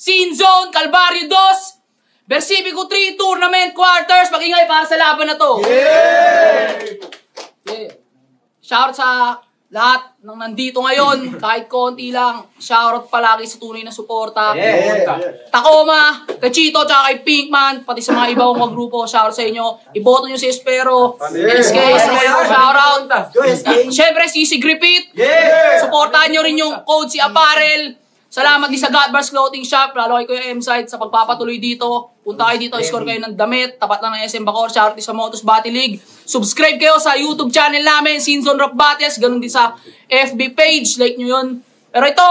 Sinzone, Calvario 2, Versifico 3, Tournament Quarters. Mag-ingay para sa laban na to. Shoutout sa lahat ng nandito ngayon, kahit konti lang. Shoutout palagi sa tunay na suporta. Tacoma, kay Chito, tsaka kay Pinkman, pati sa mga ibang mga grupo. Shoutout sa inyo. Iboto nyo si Espero, SK, shoutout. Siyempre, si Gripit. Supportahan nyo rin yung code si Apparel. Salamat din sa Godbars Clothing Shop, lalo kay Kuya M-Site sa pagpapatuloy dito. Punta kayo dito, score kayo ng damit, tapat lang ng SM Bacoor, shoutout din sa Motos Battle League. Subscribe kayo sa YouTube channel namin, Sinzone Rock Battles, ganun din sa FB page, like nyo yun. Pero ito,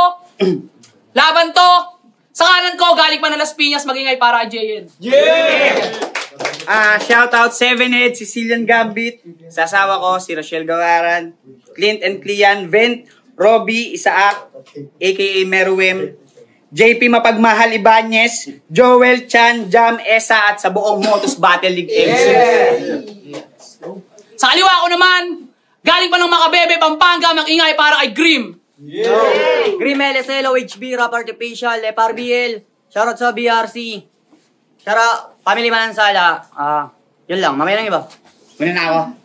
laban to, sa kanan ko, galing pa na Las Piñas, magingay para JN. Shoutout 7-Ed, Sicilian Gambit, sa asawa ko, si Rochelle Gawaran, Clint and Clian, Vent, Robbie Isaac, a.k.a. Meruem, JP Mapagmahal Ibanez, Joel Chan, Jam Esa, at sa buong Motos Battle League MC. Sa kaliwa ko naman, galing pa ng Makabebe, Pampanga, mag-ingay para kay Grim. Grim LSL, OHB, Rap Artificial, FRBL, shoutout sa BRC, shoutout Family Manansala, yun lang, mamaya lang iba. Muna na ako.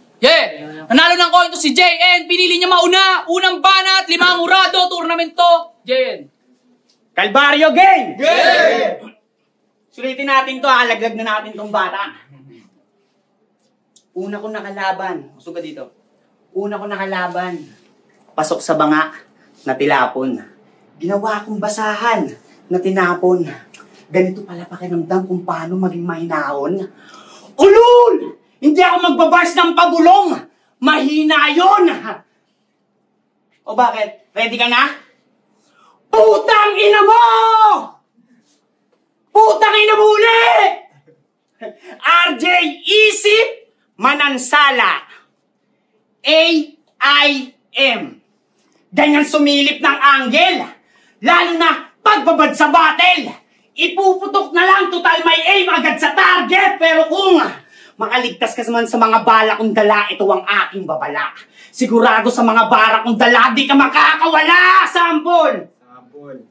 Nanalo ng coin to si JN. Pinili niya mauna. Unang banat, 5 murado, tournament to. JN. Calvario Gang! Sulitin natin to, alaglag na natin tong bata. Una kong nakalaban. Usog ka dito. Una kong nakalaban. Pasok sa banga na tilapon. Ginawa kong basahan na tinapon. Ganito pala pakiramdam kung paano maging mahinaon. Ulul! Hindi ako magbabars ng pagulong. Mahina yun. O bakit? Ready ka na? Putang ina mo! Putang ina mo ulit! RJ Isip Manansala. AIM. Ganyan sumilip ng angle. Lalo na pagbabad sa battle. Ipuputok na lang, total may aim agad sa target. Pero kung makaligtas ka naman sa mga bala kong dala, ito ang aking babala. Sigurado sa mga bara kong dala, di ka makakawala! Sample!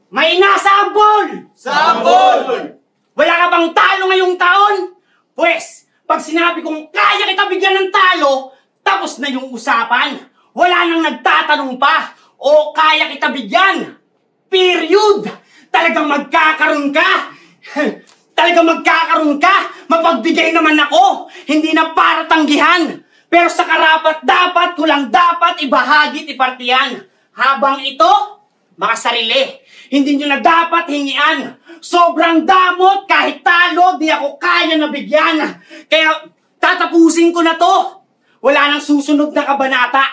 May nasample! Sample! Wala ka bang talo ngayong taon? Pwes, pag sinabi kong kaya kita bigyan ng talo, tapos na yung usapan. Wala nang nagtatanong pa. O kaya kita bigyan. Period! Talagang magkakaroon ka! Talagang magkakaroon ka! Mapagbigay naman ako! Hindi na para tanggihan! Pero sa karapat dapat ko lang dapat ibahagi at ipartiyan. Habang ito, makasarili. Hindi nyo na dapat hingian. Sobrang damot, kahit talo, di ako kaya na bigyan. Kaya tatapusin ko na to. Wala nang susunod na kabanata.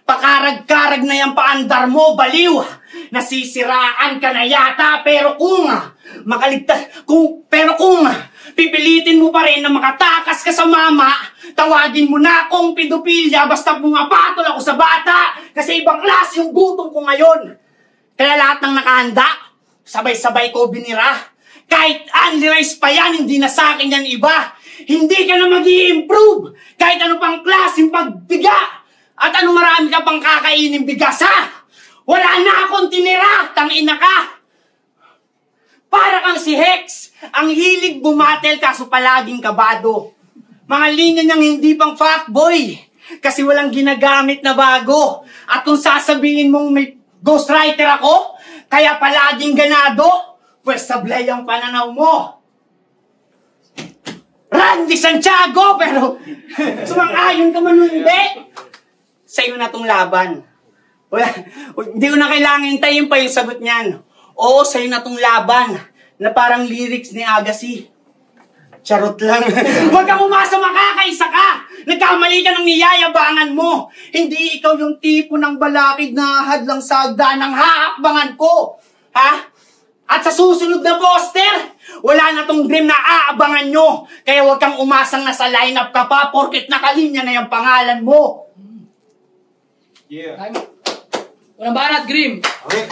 Pakarag-karag na yung paandar mo, baliw. Nasisiraan ka na yata, pero kung pipilitin mo pa rin na makatakas ka sa mama, tawagin mo na akong pedopilya basta pumapatol ako sa bata kasi ibang klase yung gutom ko ngayon. Kaya lahat ng nakahanda, sabay-sabay ko binira. Kahit only rice pa yan, hindi na sa akin yan iba. Hindi ka na mag-i-improve kahit ano pang klaseng pagbiga. At ano marami ka pang kakainin bigas ha? Wala na akong tinira, tangina ka. Para kang si Hex, ang hilig bumatel kaso palaging kabado. Mga linya niyang hindi pang fuckboy, kasi walang ginagamit na bago. At kung sasabihin mong may ghostwriter ako, kaya palaging ganado, pues sablay ang pananaw mo. Randy Santiago, pero sumang-ayon ka man hindi. Sa'yo na tong laban. Hindi ko na kailangan hintayin pa yung sagot niyan. Oo, sa'yo na tong laban na parang lyrics ni Agassi. Charot lang. Huwag kang umasa, makakaisa ka. Nagkamali ka ng niyayabangan mo. Hindi ikaw yung tipo ng balakid na hadlang sa hagdan ng haakbangan ko. Ha? At sa susunod na poster, wala na tong dream na aabangan nyo. Kaya huwag kang umasang nasa lineup ka pa porket nakalinya na yung pangalan mo. Yeah. Unang banat, Grim. Okay.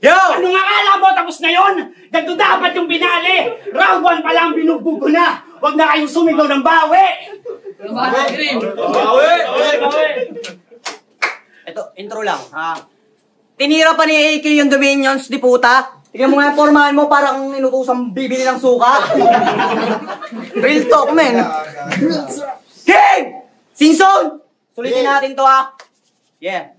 Yo! Anong akala mo? Tapos na yun? Ganito dapat yung binali. Round 1 pa lang binugbog ko na. Huwag na kayong sumigaw ng bawi. Unang banat, Grim. Bawi! Ito, intro lang. Tinira pa ni AK yung Dominions, di puta. Tignan mo nga yung formahan mo, parang inutusang bibili ng suka. Real talk, men. Game! Singson! Sulitin natin to, ha? Yeah.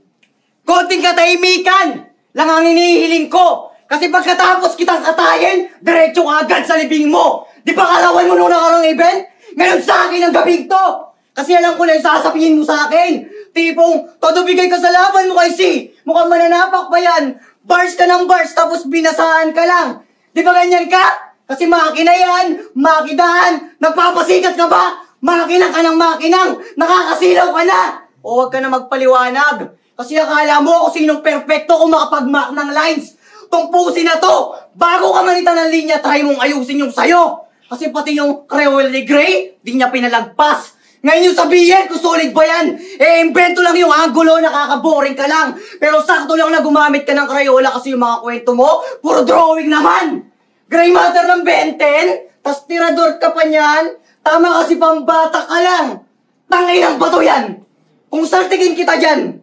Konting katahimikan lang ang inihiling ko. Kasi pagkatapos kitang katayin, diretso ka agad sa libing mo. Di ba kalawan mo nung nakarang event? Ngayon sa akin ang gabing to. Kasi alam ko na yung sasabihin mo sa akin. Tipong, todo bigay ka sa laban mo kay C. Mukhang mananapak pa yan. Bars ka ng bars, tapos binasahan ka lang. Di ba ganyan ka? Kasi makina yan, makidahan, nagpapasikat ka ba? Makina ka ng makinang, nakakasilaw ka na. O wag ka na magpaliwanag. Kasi akala mo kung sinong perfecto kung makapag-mark ng lines. Tungpusin na to, bago ka manita ng linya, try mong ayusin yung sayo. Kasi pati yung Creole ni Gray, di niya pinalagpas. Ngayon yung sabihin kung solid ba yan? Invento lang yung angulo, nakaka-boring ka lang. Pero sakto lang na gumamit ka ng Crayola kasi yung mga kwento mo, puro drawing naman. Gray matter ng benten, tas tirador ka pa niyan, tama kasi pambata ka lang. Tangay ng bato yan. Kung sartigin kita dyan.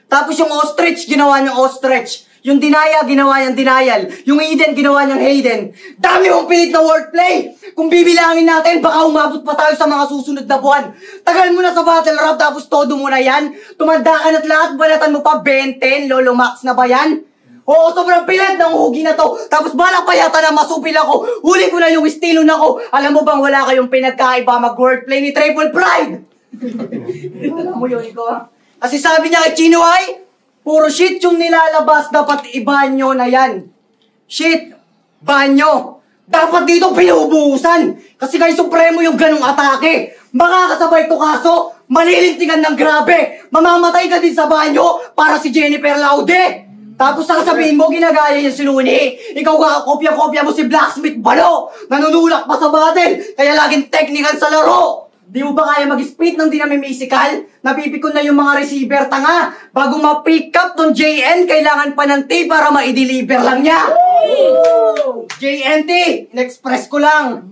Tapos yung ostrich, ginawa niyang ostrich. Yung dinaya, ginawa niyang denial. Yung Eden, ginawa niyang Hayden. Dami mong pilit na wordplay. Kung bibilangin natin, baka umabot pa tayo sa mga susunod na buwan. Tagal mo na sa battle rap, tapos todo mo na yan. Tumanda ka na't lahat, balatan mo pa 20, Lolo Max na ba yan? Oo, sobrang pilit ng hugi na to. Tapos balak pa yata na masupil ako. Huli ko na yung estilo na ko. Alam mo bang wala kayong pinagkaiba mag-wordplay ni Triple Pride? Alam mo yun, ikaw. Kasi sabi niya kay Chino ay, puro shit yung nilalabas, dapat ibanyo na yan. Shit, banyo. Dapat dito pinubuhusan. Kasi kay Supremo yung ganong atake. Makakasabay to kaso, malilintingan ng grabe. Mamamatay ka din sa banyo para si Jennifer Laude. Tapos sasabihin mo, ginagaya niya si Luni. Ikaw kakopya-kopya mo si Blacksmith Balo. Nanunulak pa sa battle, kaya laging technical sa laro. Di mo ba kaya mag-split ng dinamimisical? Napipikon na yung mga receiver, tanga. Bago ma-pick up tong JN, kailangan pa ng T para ma-deliver lang niya. JNT, in-express ko lang.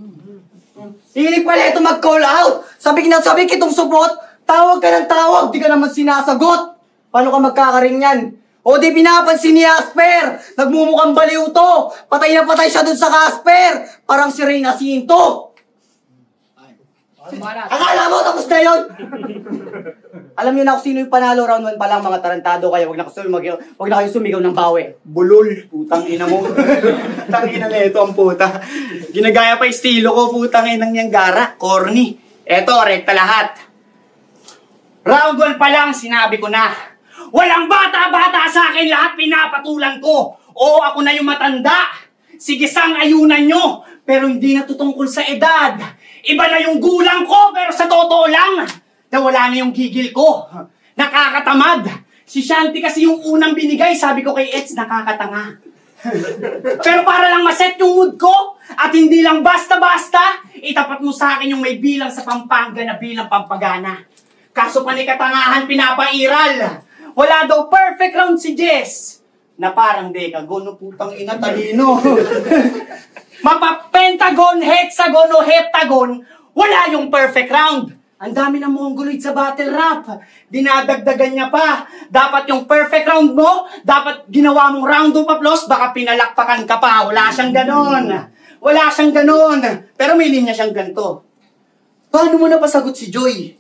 Hilig pala ito mag-call out. Sabi kitong supot, tawag ka ng tawag, di ka naman sinasagot. Paano ka magkakaring yan? O di pinapansin ni Asper, nagmumukhang baliw to. Patay na patay siya dun sa Casper. Parang si Reyna Cinto. Akala mo, tapos na yun! Alam niyo na kung sino yung panalo round 1 pa lang, mga tarantado, kaya wag na kayong sumigaw ng bawi. Bulol, putang ina mo. Putang ina na ito ang puta. Ginagaya pa estilo ko, putang inang niyang gara. Corny. Eto, rekta lahat. Round 1 pa lang, sinabi ko na. Walang bata-bata sa akin, lahat pinapatulan ko. O ako na yung matanda. Sige sang ayunan nyo, pero hindi natutungkol sa edad. Iba na yung gulang ko, pero sa totoo lang, nawala na yung gigil ko. Nakakatamad. Si Shanti kasi yung unang binigay, sabi ko kay Eds, nakakatanga. Pero para lang maset yung mood ko, at hindi lang basta-basta, itapat mo sa akin yung may bilang sa Pampanga na bilang pampagana. Kaso panikatangahan pinapairal. Wala daw perfect round si Jess. Na parang decagon, no putang ina, talino. Mapa-pentagon, hexagon o heptagon, wala yung perfect round. Ang dami ng mongoloid sa battle rap. Dinadagdagan niya pa. Dapat yung perfect round mo, dapat ginawa mong round of applause, baka pinalakpakan ka pa. Wala siyang ganon. Wala siyang ganon. Pero may linya siyang ganito. Paano mo napasagot si Joy?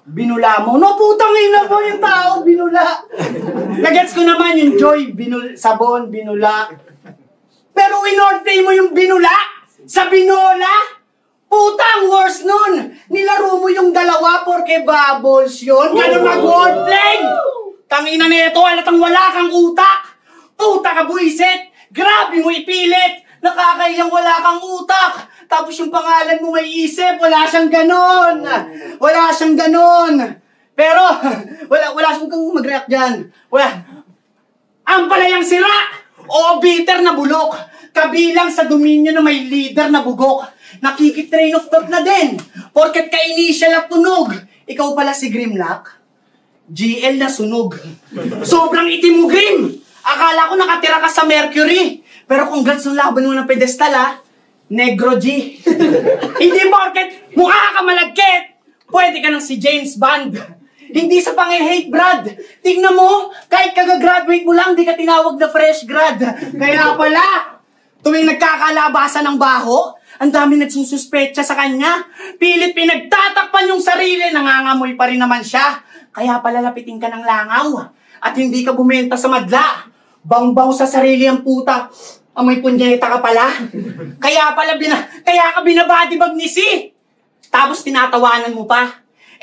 Binula mo. No, putang ina mo yung tao, binula. Nagets ko naman yung Joy, sabon, binula. Pero inorday mo yung binula sa binola. Putang worst nun. Nilaro mo yung dalawa porke bubbles yun. Ganun mag-wordplay. Tangina nito, halatang wala kang utak. Puta ka buisit. Grabe mo ipilit. Nakakayang wala kang utak. Tapos yung pangalan mo may isip. Wala siyang ganon. Wala siyang ganon. Pero, wala siyang kang mag-react dyan. Wala. Ang palayang sira. O bitter na bulok. Kabilang sa dominyo na may leader na bugok. Nakikitrain of thought na din. Porket ka-initial at tunog. Ikaw pala si Grimlock. GL na sunog. Sobrang itim mo, Grim. Akala ko nakatira ka sa Mercury. Pero congrats ng laban mo ng pedestal, ha? Negro G. Hindi porket mukha ka malagkit. Pwede ka ng si James Bond. Hindi sa pang-hate, Brad. Tingnan mo, kahit kagagraduate mo lang, di ka tinawag na fresh grad. Kaya pala, Tuwing nagkakalabasan ng baho, ang dami nagsususpetsa sa kanya. Pilit pinagtatakpan yung sarili, nangangamoy pa rin naman siya. Kaya palalapitin ka ng langaw at hindi ka bumenta sa madla. Bang-bang sa sarili ang puta. Amoy punyeta ka pala. Kaya ka binabadibag ni si. Tapos tinatawanan mo pa.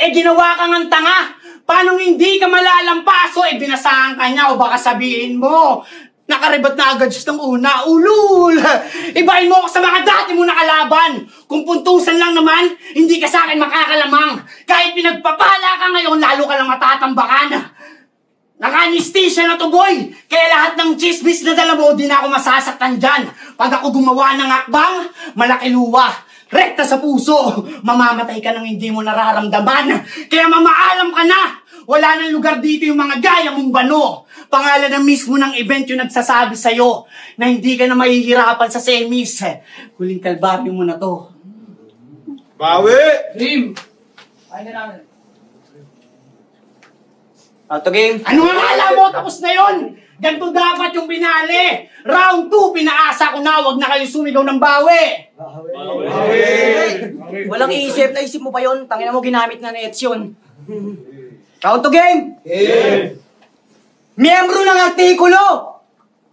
Ginawa kang ang tanga. Paano hindi ka malalampaso? Binasahan ka niya o baka sabihin mo, nakaribat na agad siya ng una. Ulul! Ibahin mo ako sa mga dati mo nakalaban. Kung puntusan lang naman, hindi ka sa akin makakalamang. Kahit pinagpapala ka ngayon, lalo ka lang matatambakan. Naka-anesthesia na to, boy. Kaya lahat ng chismis na dala mo, di na ako masasaktan dyan. Pag ako gumawa ng akbang, malaki luwa. Rekta sa puso. Mamamatay ka nang hindi mo nararamdaman. Kaya mamaalam ka na. Wala nang lugar dito yung mga gaya mong bano. Pangalan na mismo ng event yung nagsasabi sa'yo na hindi ka na mahihirapan sa semis. Huling kalbaryo mo na to. Bawi! Dream! Ay na namin. Auto game. Ano nga akala mo? Tapos na yun! Ganito dapat yung binali! Round 2, pinaasa ko na, wag na kayo sumigaw ng bawi! Walang isip, naisip mo pa yun. Tangina mo, ginamit na nets yun. Count to game! Miyembro ng artikulo!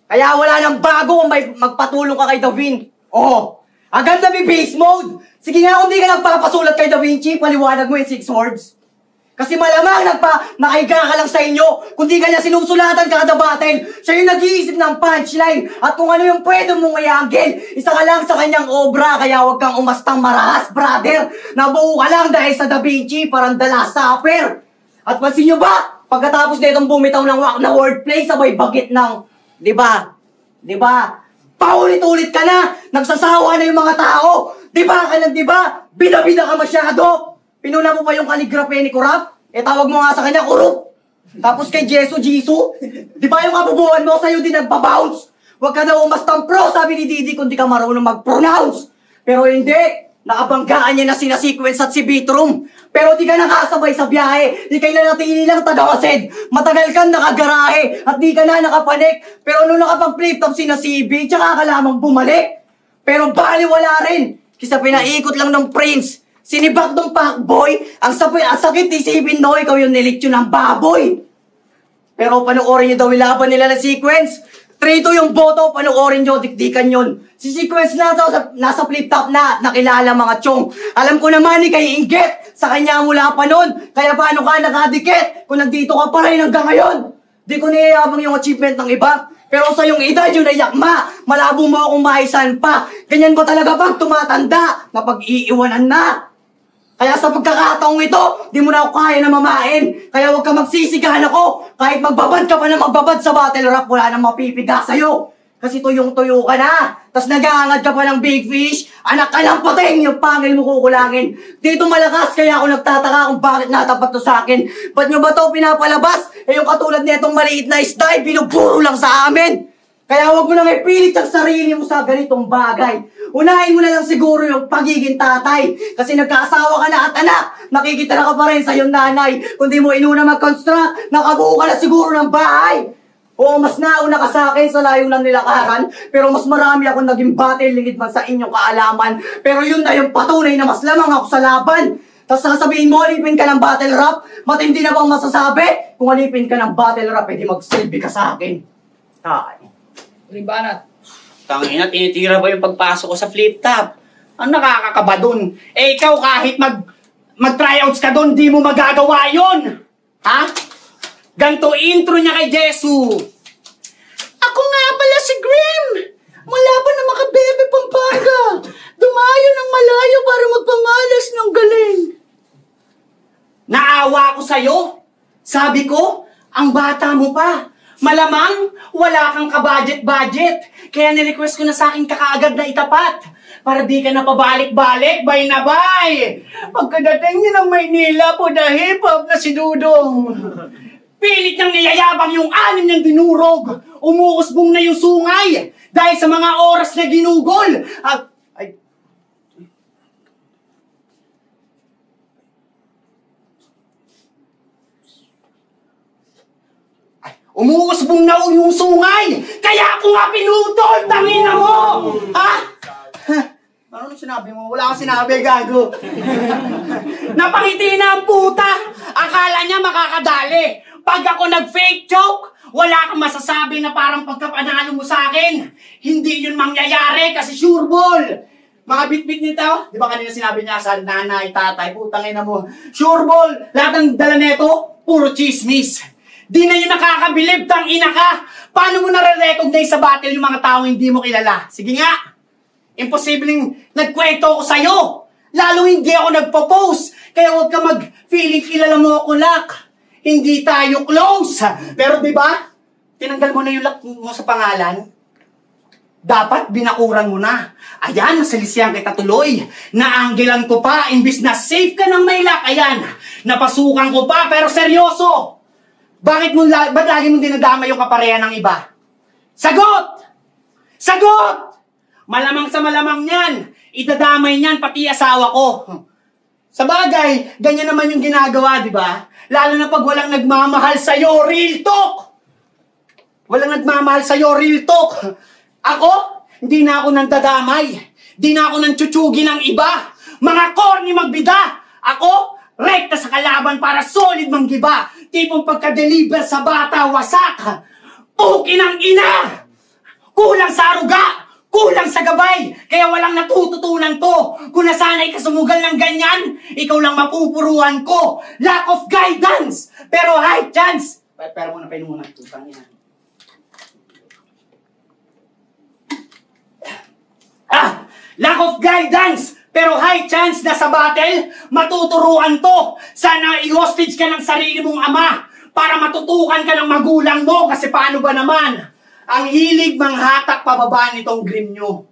Kaya wala nang bago kung may magpatulong ka kay Davin. Oo, agad na base mode! Sige nga, kung di ka nagpapasulat kay Da Vinci, paliwanag mo yung 6 words. Kasi malamang nakahiga ka lang sa inyo. Kung di ka niya sinusulatan kada battle, siya yung nag-iisip ng punchline. At kung ano yung pwede mong i-angle, isa ka lang sa kanyang obra. Kaya huwag kang umastang marahas, brother. Nabuo ka lang dahil sa Da Vinci, parang The Last Supper. At pansin nyo ba, pagkatapos na itong bumitaw ng wak na wordplay, sabay bagit ng, di ba? Di ba? Paulit-ulit ka na, nagsasawa na yung mga tao. Di ba ka lang, di ba? Bida-bida ka masyado. Pinuna mo pa yung kaligrafe ni Kurap? Tawag mo nga sa kanya, Kurup. Tapos kay Jesu, di ba yung kabubuhan mo sa'yo din nagpa-bounce? Huwag ka daw umastang pro, sabi ni Didi, kung di ka marunong mag-pronounce. Pero hindi, nakabanggaan niya na sina-sequence at si Bitrum. Pero di ka nakasabay sa biyahe, di kayo nanatili lang taga-wased. Matagal kang nakagarahe, at di ka na nakapanik. Pero nung nakapag-flip top sina CB, tsaka ka lamang bumalik. Pero baliwala rin, kisa pinaikot lang ng Prince. Sinibak ng Pacboy, ang sakit isipin no, ikaw yung nilitsyo ng baboy. Pero panoorin nyo daw yung laban nila na sequence. 3-2 yung boto, panoorin nyo, dikdikan yun. Si sequence na daw, nasa flip top na, nakilala mga chong. Alam ko naman ni kay Inggit, sa kanya mula pa nun. Kaya paano ka nakadikit, kung nandito ka pa rin hanggang ngayon. Di ko niyayabang yung achievement ng iba. Pero sa yung edad yun ay yakma, malabo mo akong maisan pa. Ganyan ba talaga pag tumatanda, na pag-iiwanan na? Kaya sa pagkakataong ito, di mo na ako kaya na mamain. Kaya huwag ka magsisigahan ako. Kahit magbabad ka pa na magbabad sa battle rap, wala nang mapipiga sa'yo. Kasi tuyong-tuyo ka na. Tapos nag-aangad ka pa ng big fish. Anak ka ng pating, yung pangil mo kukulangin. Dito malakas, kaya ako nagtataka kung bakit natapat to sa akin. Ba't nyo ba to pinapalabas? Yung katulad nitong maliit na isda, binuburo lang sa amin. Kaya huwag mo nang ipilit ang sarili mo sa ganitong bagay. Unahin mo na lang siguro yung pagiging tatay. Kasi nagkaasawa ka na at anak, nakikita na ka pa rin sa iyong nanay. Kung di mo inuna mag-construct, nakabuo ka na siguro ng bahay. Oo, mas nauna ka sa akin sa layong ng nilakaran, pero mas marami akong naging battle lingid man sa inyong kaalaman. Pero yun na yung patunay na mas lamang ako sa laban. Tapos sasabihin mo, alipin ka ng battle rap, matindi na bang masasabi? Kung alipin ka ng battle rap, edi magsilbi ka sa akin. Ay. Limbanat. Tangina, tinitira ba yung pagpasok ko sa flip top? Ang nakakakaba dun. Ikaw kahit mag-tryouts ka dun, di mo magagawa yun. Ha? Ganto intro niya kay Jesu. Ako nga pala si Grim. Mula pa na Makabebe, Pampanga. Dumayo ng malayo para magpamalas ng galing. Naawa ko sa'yo. Sabi ko, ang bata mo pa. Malamang, wala kang ka-budget-budget. Kaya nirequest ko na sa akin kakaagad na itapat. Para di ka na pabalik-balik, bay na bay. Pagkadating niya ng Maynila po na hip-hop na si Dudong. Pilit niyang niyayabang yung anim niyang dinurog. Umuusbong na yung sungay. Dahil sa mga oras na ginugol. Umuusbong na yung sungay! Kaya ako nga pinutol! Tangina mo! Ha? Ano sinabi mo? Wala kang sinabi, gago. Napangiti na ang puta! Akala niya makakadali. Pag ako nag-fake joke, wala kang masasabi na parang pagkapanalo mo sa akin. Hindi yun mangyayari kasi sure ball. Mga bit-bit nito, di ba kanina sinabi niya sa nanay, tatay, putang ina mo. Sure ball, lahat ng dala neto, puro chismis. Di na yun nakakabilib, tang ina ka. Paano mo nare-recognize sa battle yung mga taong hindi mo kilala? Sige nga. Imposibleng nagkwento ako sa'yo. Lalo hindi ako nagpo-post. Kaya huwag ka mag-feeling kilala mo ako, Lak. Hindi tayo close. Pero di ba? Tinanggal mo na yung Lak mo sa pangalan. Dapat binakuran mo na. Ayan, nasalisihan kita tuloy. Naanggilan ko pa, imbis na safe ka ng may Lak. Ayan, napasukan ko pa, pero seryoso. Ba't lagi mong dinadama yung kapareha ng iba? Sagot! Sagot! Malamang sa malamang yan. Idadamay niyan pati asawa ko. Sa bagay, ganyan naman yung ginagawa, di ba? Lalo na pag walang nagmamahal sa'yo, real talk! Walang nagmamahal sa'yo, real talk! Ako, hindi na ako nang dadamay. Hindi na ako nang tsutsugin ng iba. Mga corny magbida. Ako, rekta sa kalaban para solid manggiba. Tipong pagka-deliver sa bata, wasak. Pukin ang ina! Kulang sa aruga! Kulang sa gabay! Kaya walang natututunan to! Kung nasanay ka sumugal ng ganyan, ikaw lang mapupuruan ko! Lack of guidance! Pero high chance! Pero muna, pain muna. Tutang ina. Lack of guidance! Pero high chance na sa battle, matuturuan to. Sana i-hostage ka ng sarili mong ama para matutukan ka ng magulang mo. Kasi paano ba naman? Ang hilig manghatak pababa nitong grim nyo.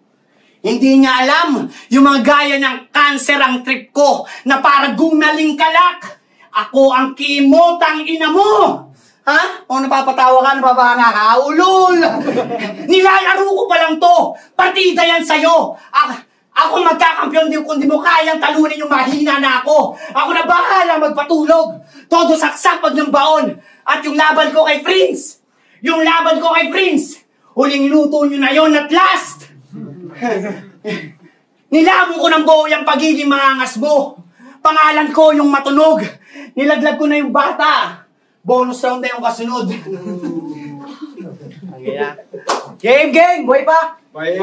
Hindi niya alam yung mga gaya niyang cancer ang trip ko na para gumaling kalak. Ako ang kimotang ina mo. Ha? O napapatawa ka, napapahanga ka? Ulul! Nilalaro ko pa lang to. Partida yan sa'yo. Ako magkakampiyon din kung di mo kayang talunin yung mahina na ako. Ako na bahala magpatulog. Todo saksak pag ng baon. At yung laban ko kay Prince. Yung laban ko kay Prince. Huling luto nyo na yon at last. Nilamon ko ng buo yung pagiging mangangas mo. Pangalan ko yung matunog. Nilaglag ko na yung bata. Bonus round na yung kasunod. Game! Buhay pa! Bye.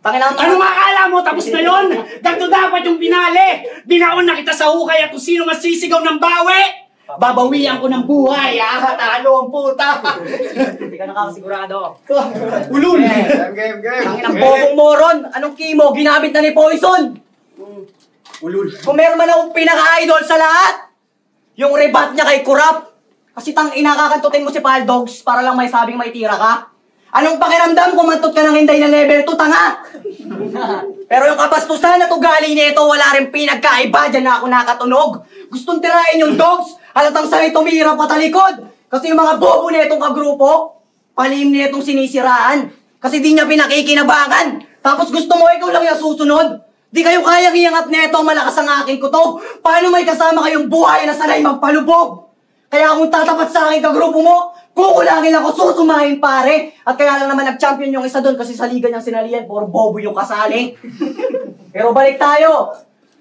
Ano makakala mo? Tapos na yun? Ganto dapat yung pinali. Binaon na kita sa hukay at kung sino masisigaw ng bawi. Babawian ko ng buhay. Talo ang puta. Hindi ka nakakasigurado. Ulul. Game. Ang inang bobong moron, anong kimo? Ginamit na ni Poison. Ulul. Kung meron man akong pinaka-idol sa lahat, yung rebat niya kay Kurap. Kasi inakakantutin mo si Paldogs para lang may sabing may tira ka. Anong pakiramdam kung mantot ka ng hinday na level 2, tanga? Pero yung kapastusan at ugali nito, wala rin pinagkaiba. Diyan na ako nakatunog. Gustong tirahin yung dogs, halatang sa'yo tumira patalikod. Kasi yung mga bobo nitong kagrupo, palim nitong sinisiraan. Kasi di niya pinakikinabangan. Tapos gusto mo ikaw lang yung susunod. Di kayo kayang iangat neto, malakas ang aking kutob. Paano may kasama kayong buhay na sanay magpalubog? Kaya kung tatapat sa aking kagrupo mo, kukulangin ako, susumahin pare. At kaya lang naman nag-champion yung isa doon kasi sa liga niyang sinalihan, puro bobo yung kasali. Pero balik tayo.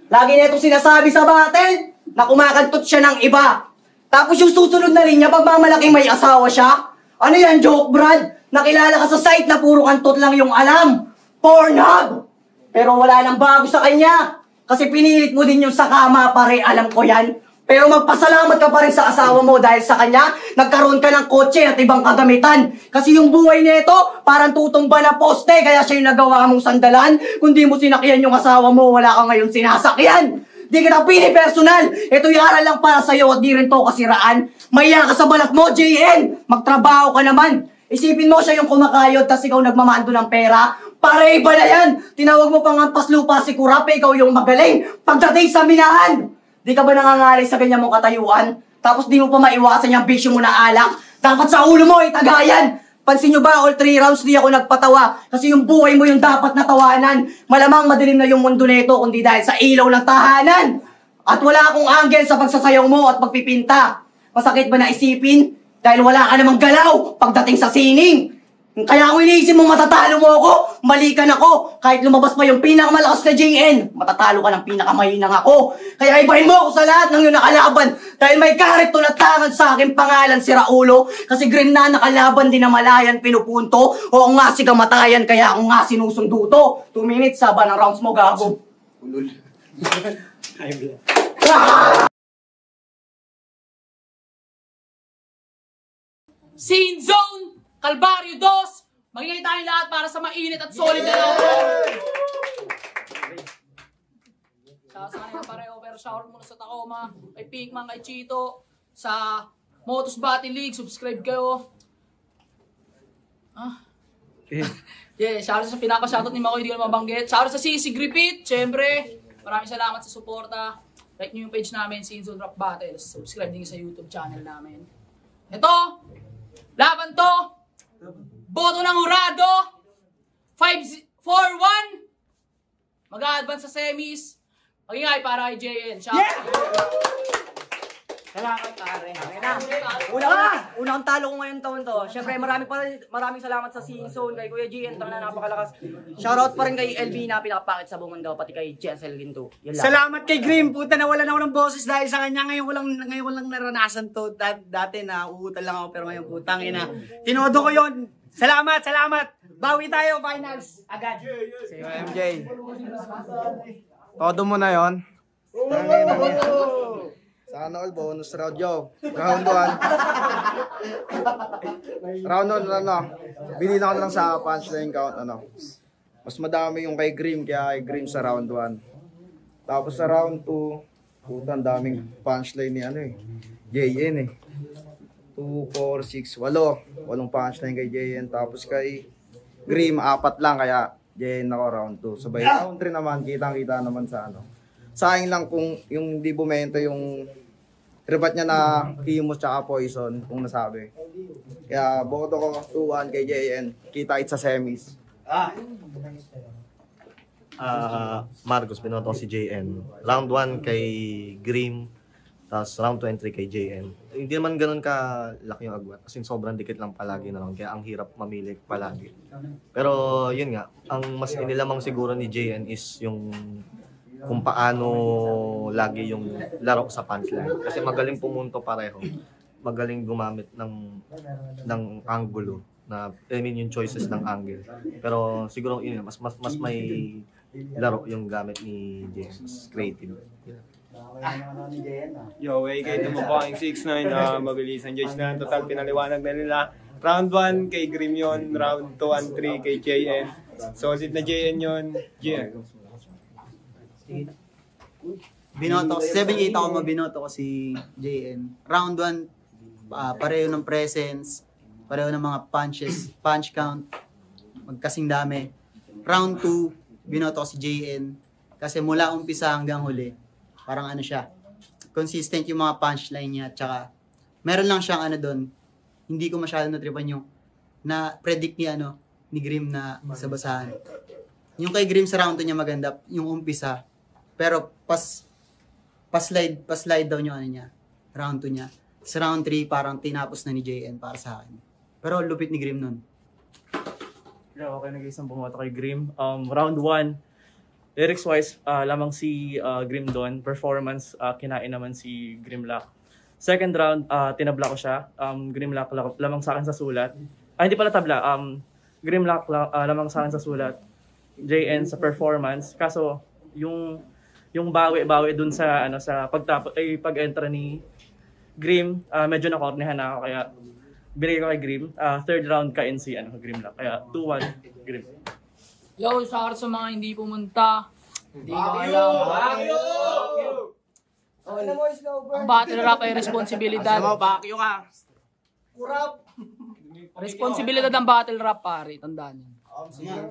Lagi na itong sinasabi sa battle na kumakantot siya ng iba. Tapos yung susunod na linya, pagmamalaking may asawa siya. Ano yan, joke, Brad? Nakilala ka sa site na puro kantot lang yung alam. Pornhub! Pero wala nang bago sa kanya. Kasi pinilit mo din yung sa kama, pare. Alam ko yan. Pero magpasalamat ka pa rin sa asawa mo dahil sa kanya, nagkaroon ka ng kotse at ibang kagamitan. Kasi yung buhay nito, parang tutumba na poste, kaya siya yung nagawa mong sandalan. Kung di mo sinakyan yung asawa mo, wala ka ngayon sinasakyan. Di kita pinipersonal. Ito yung aral lang para sa'yo at di rin to kasiraan. Maya ka sa balat mo, JN. Magtrabaho ka naman. Isipin mo siya yung kumakayod, tas ikaw nagmamando ng pera. Pare, iba na yan. Tinawag mo pang ampas lupa si Kurape, ikaw yung magaling. Pagdating sa minahan. Di ka ba nangangalit sa ganyan mong katayuan? Tapos di mo pa maiwasan yung bisyo mo na alak? Dapat sa ulo mo, itagayan! Pansin nyo ba, all 3 rounds di ako nagpatawa. Kasi yung buhay mo yung dapat natawanan. Malamang madilim na yung mundo nito kundi dahil sa ilaw ng tahanan. At wala akong anggel sa pagsasayaw mo at pagpipinta. Masakit ba na isipin? Dahil wala ka namang galaw pagdating sa sining. Kaya kung iniisip mo matatalo mo ako, mali ka na ako. Kahit lumabas pa yung pinakamalakas na JN, matatalo ka ng pinakamahinang ako. Kaya ibahin mo ako sa lahat ng iyong nakalaban. Dahil may karito na tangan sa aking pangalan si Raulo. Kasi green na nakalaban din na malayan pinupunto. O nga si kamatayan, kaya ako nga sinusundo to. 2 minutes, saba ng rounds mo, gago. Ulul. Scene Zone! Calvario 2! Magiging tayong lahat para sa mainit at solid na laro. Sasakay na pareho, pero shout muna sa Tacoma, kay Pinkman, kay Chito, sa Motos Battle League, subscribe kayo. Yeah, shout sa pinaka-shoutout ni Makoy, hindi ko na mabanggit. Shout sa CC Griffith, syempre. Maraming salamat sa suporta. Like nyo yung page namin, Scene Zone Rap Battles. Subscribe din sa YouTube channel namin. Ito, laban to. Boto ng Hurado. 5-4-1. Mag-a-advance sa semis. Magingay para kay JN. Salamat, pare. Unang talo ko ngayon taon to. Siyempre, maraming salamat sa Scene Zone, kay Kuya Gian, na napakalakas. Shoutout pa rin kay LB na pinakapakit sa buong mundo, pati kay Jessel Ginto. Salamat kay Grim, puta, nawalan ako ng boses dahil sa kanya. Ngayon ko lang naranasan to. Dati na uutal lang ako, pero ngayon putang ina. Tinodo ko yon. Salamat. Bawi tayo, finals. Agad. Sige, MJ. Todo mo na yon. Sana all bonus round yo. Round 1. Round 1 Binilang ko na lang sa punchline count Mas madami yung kay Grim kaya kay Grim sa round 1. Tapos sa round 2, puta, ang daming punchline ni JN 2, 4, 6, 8. 8 punchline kay JN. Tapos kay Grim 4 lang kaya JN ako round 2. Sabay round 3 naman, kitang-kita naman sa Sayang lang kung yung hindi bumenta yung rebat niya na Chemo tsaka Poison kung nasabi. Kaya boto ko 2-1 kay JN. Kita-kit sa semis. Marcos, binoto ko si JN. Round 1 kay Grim. Tapos round 2 entry kay JN. Hindi naman ganun ka laki yung agwat. Kasi sobrang dikit lang palagi na lang. Kaya ang hirap mamili palagi. Pero yun nga, ang mas inilamang siguro ni JN is yung kung paano lagi yung laro sa punchline. Kasi magaling pumunto pareho. Magaling gumamit ng angulo na yung choices ng angle. Pero siguro yun mas may laro yung gamit ni James. Creative. Yo, kayo tumabang 6-9. Mabilis ang judge na. Total pinaliwanag na nila. Round 1 kay Grim yun. Round 2 and 3 kay JN. Solid na JN yun. Binoto, 7-8 ako mabinoto ko si JN. Round 1, pareho ng presence, pareho ng mga punch count, magkasing dami. Round 2, binoto ko si JN. Kasi mula umpisa hanggang huli, parang siya, consistent yung mga punchline niya, tsaka meron lang siyang doon, hindi ko masyado natripan yung na-predict ni Grim na sa basahan. Yung kay Grim sa round 2 niya maganda, yung umpisa, pero pa-slide daw yung niya, round 2 niya. Sa round 3, parang tinapos na ni JN para sa akin. Pero lupit ni Grim nun. Yeah, okay, nag-isang bumoto kay Grim. Round 1, lyrics-wise, lamang si Grim doon. Performance, kinain naman si Grimlock. Second round, tinabla ko siya. Grimlock lamang sa akin sa sulat. Hindi pala tabla. Grimlock lamang sa akin sa sulat. JN sa performance. Kaso, yung bawi dun sa sa pag-enter ni Grim, medyo nakornehan na ako kaya binigay ko kay Grim. Third round kain si Grimlock. Kaya 2-1 Grim. Yo, shout sa mga hindi pumunta. Hindi ko alam. Ang battle rap ay responsibilidad. Bakyo ka. Responsibilidad ng battle rap, pare. Tandaan yan.